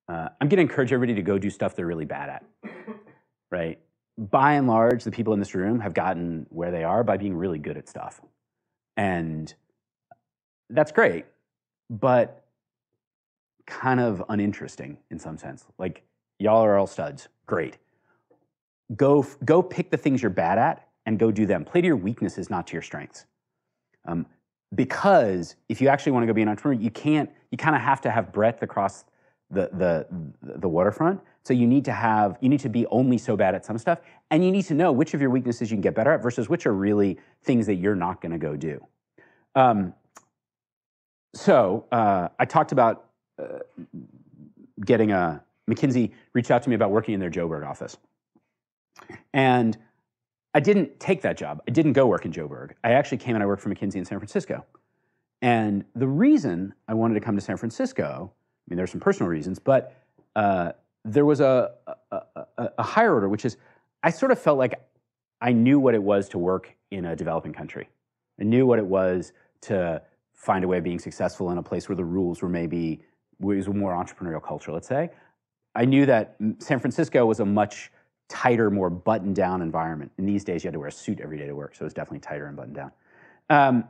I'm going to encourage everybody to go do stuff they're really bad at, right? By and large, the people in this room have gotten where they are by being really good at stuff. And that's great, but kind of uninteresting in some sense. Like, y'all are all studs. Great. Go pick the things you're bad at and go do them. Play to your weaknesses, not to your strengths. Because if you actually want to go be an entrepreneur, you kind of have to have breadth across the waterfront. So you need to be only so bad at some stuff, and you need to know which of your weaknesses you can get better at versus which are really things that you're not going to go do. So I talked about getting McKinsey reached out to me about working in their Joburg office. And I didn't take that job. I didn't go work in Joburg. I actually came and I worked for McKinsey in San Francisco. And the reason I wanted to come to San Francisco, I mean, there's some personal reasons, but there was a higher order, which is I sort of felt like I knew what it was to work in a developing country. I knew what it was to find a way of being successful in a place where the rules were was a more entrepreneurial culture, let's say. I knew that San Francisco was a much tighter, more buttoned down environment. In these days, you had to wear a suit every day to work, so it was definitely tighter and buttoned down.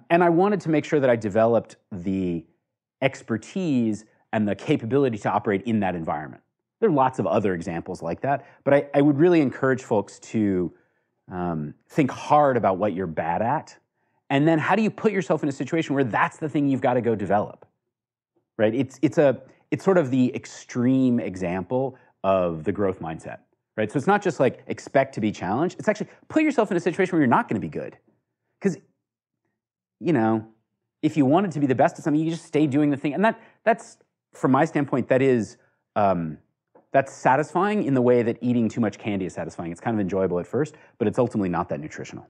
And I wanted to make sure that I developed the expertise and the capability to operate in that environment. There are lots of other examples like that, but I would really encourage folks to think hard about what you're bad at, and then how do you put yourself in a situation where that's the thing you've got to go develop, right? It's sort of the extreme example of the growth mindset, right? So it's not just like expect to be challenged. It's actually put yourself in a situation where you're not going to be good, because if you wanted to be the best at something, you just stay doing the thing, and that's from my standpoint, that's satisfying in the way that eating too much candy is satisfying. It's kind of enjoyable at first, but it's ultimately not that nutritional.